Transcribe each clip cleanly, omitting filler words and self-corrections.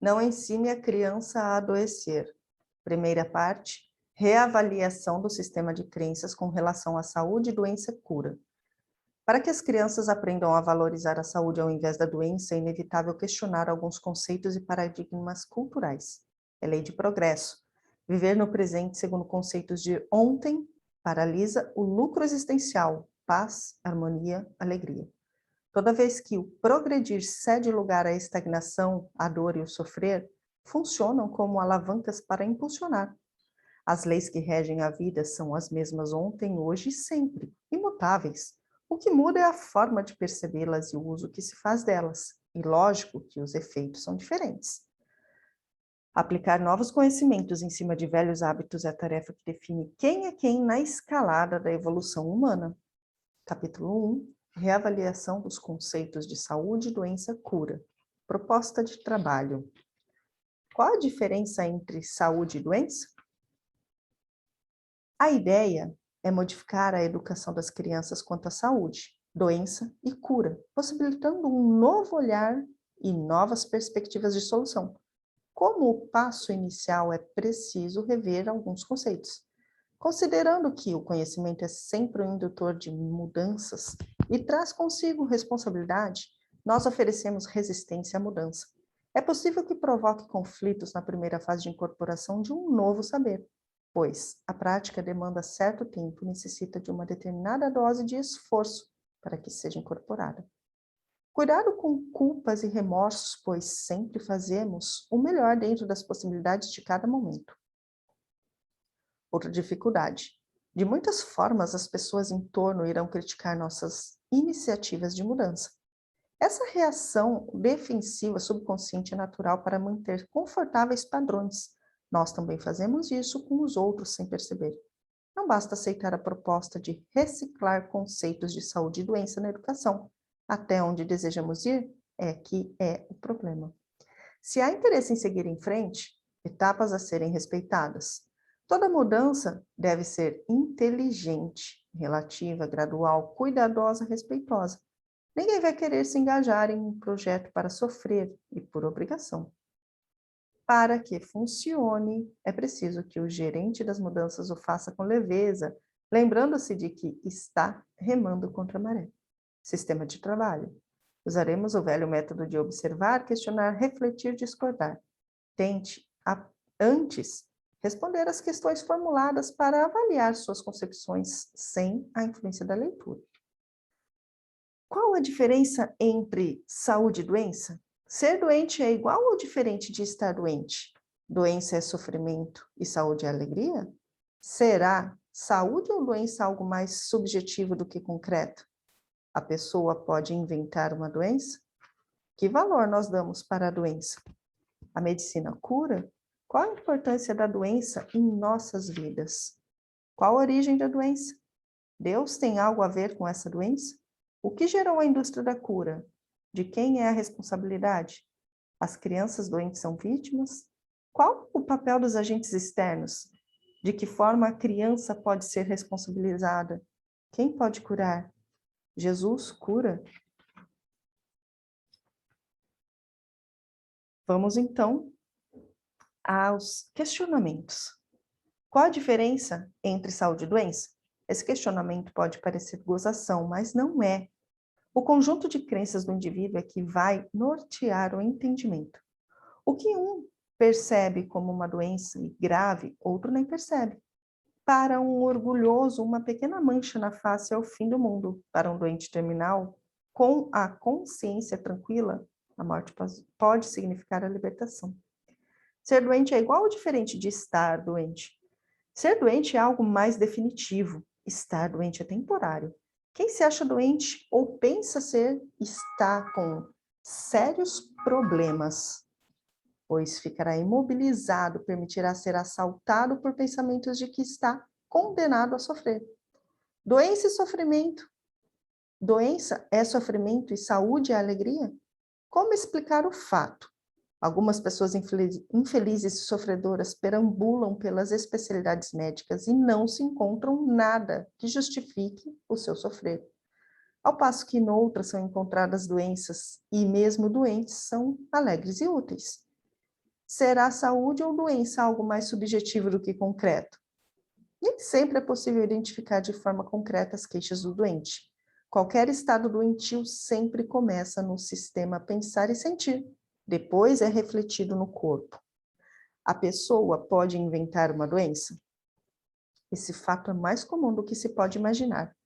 Não ensine a criança a adoecer. Primeira parte, reavaliação do sistema de crenças com relação à saúde, doença e cura. Para que as crianças aprendam a valorizar a saúde ao invés da doença, é inevitável questionar alguns conceitos e paradigmas culturais. É lei de progresso. Viver no presente segundo conceitos de ontem paralisa o lucro existencial, paz, harmonia, alegria. Toda vez que o progredir cede lugar à estagnação, à dor e ao sofrer, funcionam como alavancas para impulsionar. As leis que regem a vida são as mesmas ontem, hoje e sempre, imutáveis. O que muda é a forma de percebê-las e o uso que se faz delas. E lógico que os efeitos são diferentes. Aplicar novos conhecimentos em cima de velhos hábitos é a tarefa que define quem é quem na escalada da evolução humana. Capítulo 1. Reavaliação dos conceitos de saúde, doença, cura. Proposta de trabalho. Qual a diferença entre saúde e doença? A ideia é modificar a educação das crianças quanto à saúde, doença e cura, possibilitando um novo olhar e novas perspectivas de solução. Como o passo inicial é preciso rever alguns conceitos. Considerando que o conhecimento é sempre um indutor de mudanças e traz consigo responsabilidade, nós oferecemos resistência à mudança. É possível que provoque conflitos na primeira fase de incorporação de um novo saber, pois a prática demanda certo tempo e necessita de uma determinada dose de esforço para que seja incorporada. Cuidado com culpas e remorsos, pois sempre fazemos o melhor dentro das possibilidades de cada momento. Outra dificuldade. De muitas formas, as pessoas em torno irão criticar nossas iniciativas de mudança. Essa reação defensiva subconsciente é natural para manter confortáveis padrões. Nós também fazemos isso com os outros sem perceber. Não basta aceitar a proposta de reciclar conceitos de saúde e doença na educação. Até onde desejamos ir é que é o problema. Se há interesse em seguir em frente, etapas a serem respeitadas. Toda mudança deve ser inteligente, relativa, gradual, cuidadosa, respeitosa. Ninguém vai querer se engajar em um projeto para sofrer e por obrigação. Para que funcione, é preciso que o gerente das mudanças o faça com leveza, lembrando-se de que está remando contra a maré. Sistema de trabalho. Usaremos o velho método de observar, questionar, refletir, discordar. Tente, antes, responder às questões formuladas para avaliar suas concepções sem a influência da leitura. Qual a diferença entre saúde e doença? Ser doente é igual ou diferente de estar doente? Doença é sofrimento e saúde é alegria? Será saúde ou doença algo mais subjetivo do que concreto? A pessoa pode inventar uma doença? Que valor nós damos para a doença? A medicina cura? Qual a importância da doença em nossas vidas? Qual a origem da doença? Deus tem algo a ver com essa doença? O que gerou a indústria da cura? De quem é a responsabilidade? As crianças doentes são vítimas? Qual o papel dos agentes externos? De que forma a criança pode ser responsabilizada? Quem pode curar? Jesus cura? Vamos então aos questionamentos. Qual a diferença entre saúde e doença? Esse questionamento pode parecer gozação, mas não é. O conjunto de crenças do indivíduo é que vai nortear o entendimento. O que um percebe como uma doença grave, outro nem percebe. Para um orgulhoso, uma pequena mancha na face é o fim do mundo. Para um doente terminal, com a consciência tranquila, a morte pode significar a libertação. Ser doente é igual ou diferente de estar doente? Ser doente é algo mais definitivo. Estar doente é temporário. Quem se acha doente ou pensa ser, está com sérios problemas, pois ficará imobilizado, permitirá ser assaltado por pensamentos de que está condenado a sofrer. Doença e sofrimento. Doença é sofrimento e saúde é alegria? Como explicar o fato? Algumas pessoas infelizes e sofredoras perambulam pelas especialidades médicas e não se encontram nada que justifique o seu sofrer. Ao passo que noutras são encontradas doenças e mesmo doentes são alegres e úteis. Será saúde ou doença algo mais subjetivo do que concreto? Nem sempre é possível identificar de forma concreta as queixas do doente. Qualquer estado doentio sempre começa no sistema pensar e sentir, depois é refletido no corpo. A pessoa pode inventar uma doença? Esse fato é mais comum do que se pode imaginar.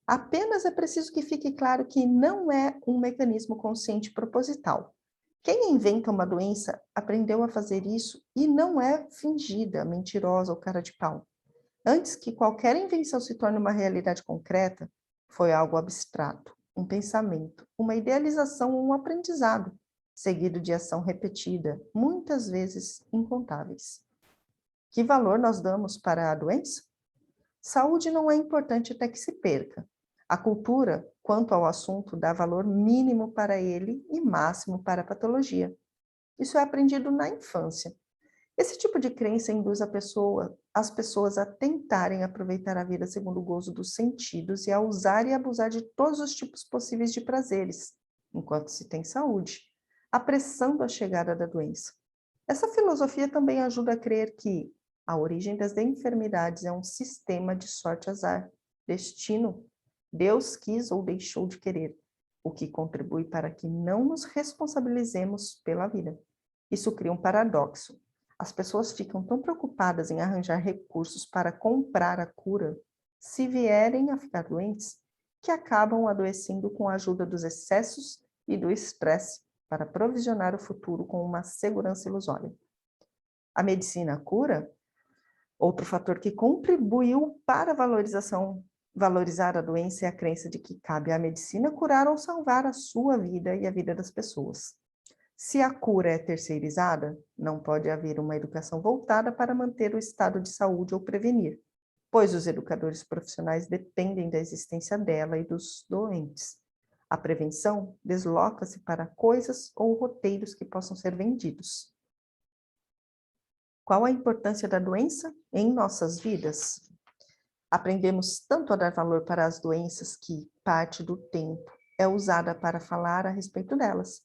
Apenas é preciso que fique claro que não é um mecanismo consciente proposital. Quem inventa uma doença aprendeu a fazer isso e não é fingida, mentirosa ou cara de pau. Antes que qualquer invenção se torne uma realidade concreta, foi algo abstrato, um pensamento, uma idealização ou um aprendizado, seguido de ação repetida, muitas vezes incontáveis. Que valor nós damos para a doença? Saúde não é importante até que se perca. A cultura, quanto ao assunto, dá valor mínimo para ele e máximo para a patologia. Isso é aprendido na infância. Esse tipo de crença induz as pessoas a tentarem aproveitar a vida segundo o gozo dos sentidos e a usar e abusar de todos os tipos possíveis de prazeres, enquanto se tem saúde, apressando a chegada da doença. Essa filosofia também ajuda a crer que a origem das enfermidades é um sistema de sorte-azar, destino. Deus quis ou deixou de querer, o que contribui para que não nos responsabilizemos pela vida. Isso cria um paradoxo. As pessoas ficam tão preocupadas em arranjar recursos para comprar a cura, se vierem a ficar doentes, que acabam adoecendo com a ajuda dos excessos e do estresse para provisionar o futuro com uma segurança ilusória. A medicina cura, outro fator que contribuiu para valorizar a doença é a crença de que cabe à medicina curar ou salvar a sua vida e a vida das pessoas. Se a cura é terceirizada, não pode haver uma educação voltada para manter o estado de saúde ou prevenir, pois os educadores profissionais dependem da existência dela e dos doentes. A prevenção desloca-se para coisas ou roteiros que possam ser vendidos. Qual a importância da doença em nossas vidas? Aprendemos tanto a dar valor para as doenças que parte do tempo é usada para falar a respeito delas.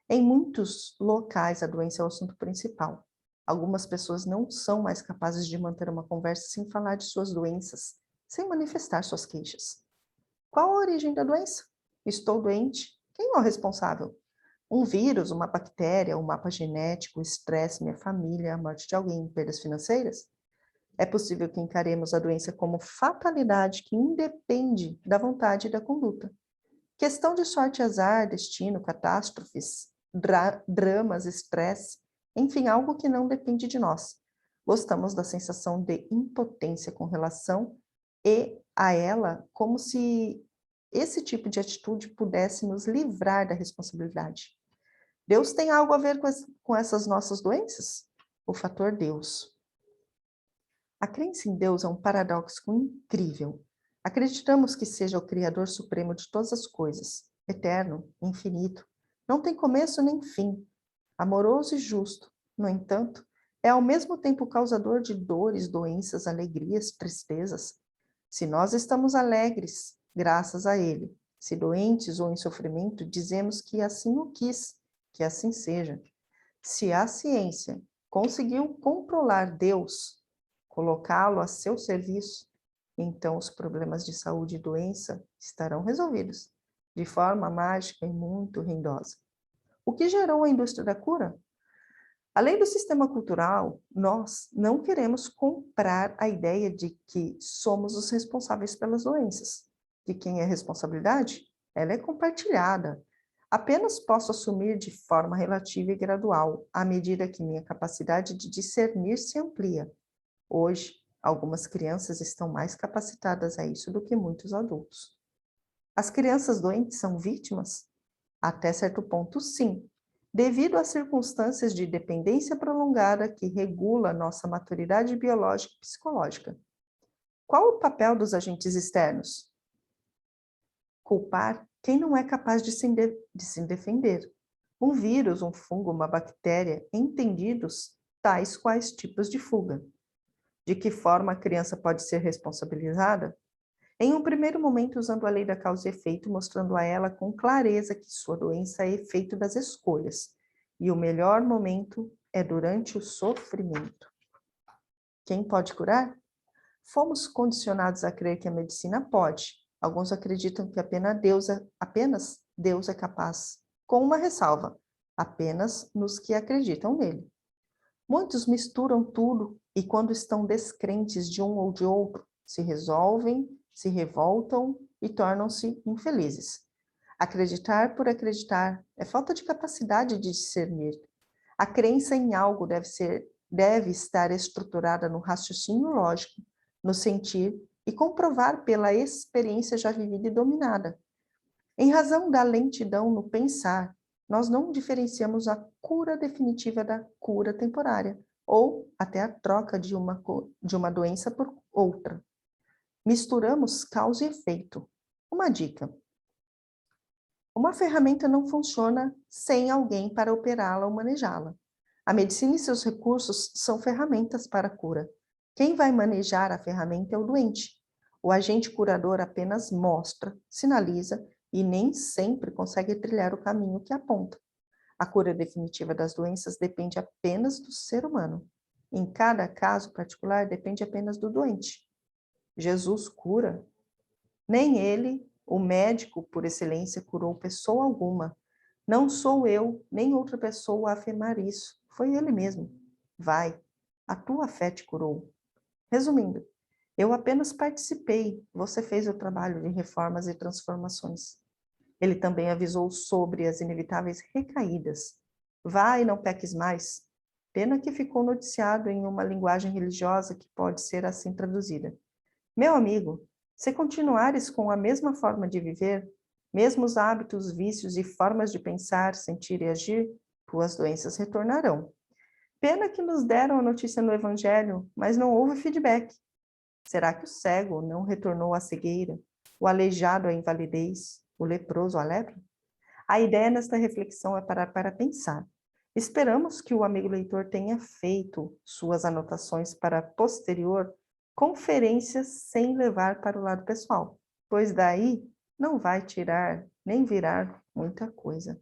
Em muitos locais, a doença é o assunto principal. Algumas pessoas não são mais capazes de manter uma conversa sem falar de suas doenças, sem manifestar suas queixas. Qual a origem da doença? Estou doente? Quem é o responsável? Um vírus, uma bactéria, um mapa genético, o estresse, minha família, a morte de alguém, perdas financeiras? É possível que encaremos a doença como fatalidade que independe da vontade e da conduta. Questão de sorte e azar, destino, catástrofes, dramas, estresse, enfim, algo que não depende de nós. Gostamos da sensação de impotência com relação a ela, como se esse tipo de atitude pudesse nos livrar da responsabilidade. Deus tem algo a ver com essas nossas doenças? O fator Deus. A crença em Deus é um paradoxo incrível. Acreditamos que seja o Criador Supremo de todas as coisas, eterno, infinito, não tem começo nem fim, amoroso e justo. No entanto, é ao mesmo tempo causador de dores, doenças, alegrias, tristezas. Se nós estamos alegres, graças a Ele. Se doentes ou em sofrimento, dizemos que assim o quis, que assim seja. Se a ciência conseguiu controlar Deus, colocá-lo a seu serviço, então os problemas de saúde e doença estarão resolvidos, de forma mágica e muito rendosa. O que gerou a indústria da cura? Além do sistema cultural, nós não queremos comprar a ideia de que somos os responsáveis pelas doenças. De quem é a responsabilidade? Ela é compartilhada. Apenas posso assumir de forma relativa e gradual, à medida que minha capacidade de discernir se amplia. Hoje, algumas crianças estão mais capacitadas a isso do que muitos adultos. As crianças doentes são vítimas? Até certo ponto, sim, devido às circunstâncias de dependência prolongada que regula nossa maturidade biológica e psicológica. Qual o papel dos agentes externos? Culpar quem não é capaz de se defender. Um vírus, um fungo, uma bactéria, entendidos tais quais tipos de fuga. De que forma a criança pode ser responsabilizada? Em um primeiro momento, usando a lei da causa e efeito, mostrando a ela com clareza que sua doença é efeito das escolhas, e o melhor momento é durante o sofrimento. Quem pode curar? Fomos condicionados a crer que a medicina pode. Alguns acreditam que apenas Deus é capaz, com uma ressalva, apenas nos que acreditam nele. Muitos misturam tudo e, quando estão descrentes de um ou de outro, se resolvem, se revoltam e tornam-se infelizes. Acreditar por acreditar é falta de capacidade de discernir. A crença em algo deve estar estruturada no raciocínio lógico, no sentir e comprovar pela experiência já vivida e dominada. Em razão da lentidão no pensar, nós não diferenciamos a cura definitiva da cura temporária, ou até a troca de uma doença por outra. Misturamos causa e efeito. Uma dica: uma ferramenta não funciona sem alguém para operá-la ou manejá-la. A medicina e seus recursos são ferramentas para a cura. Quem vai manejar a ferramenta é o doente. O agente curador apenas mostra, sinaliza e nem sempre consegue trilhar o caminho que aponta. A cura definitiva das doenças depende apenas do ser humano. Em cada caso particular, depende apenas do doente. Jesus cura. Nem ele, o médico por excelência, curou pessoa alguma. Não sou eu, nem outra pessoa a afirmar isso. Foi ele mesmo. Vai, a tua fé te curou. Resumindo, eu apenas participei, você fez o trabalho de reformas e transformações. Ele também avisou sobre as inevitáveis recaídas. Vai, não peques mais. Pena que ficou noticiado em uma linguagem religiosa que pode ser assim traduzida. Meu amigo, se continuares com a mesma forma de viver, mesmos hábitos, vícios e formas de pensar, sentir e agir, tuas doenças retornarão. Pena que nos deram a notícia no Evangelho, mas não houve feedback. Será que o cego não retornou à cegueira, o aleijado à invalidez, o leproso à lepra? A ideia nesta reflexão é parar para pensar. Esperamos que o amigo leitor tenha feito suas anotações para posterior conferências sem levar para o lado pessoal, pois daí não vai tirar nem virar muita coisa.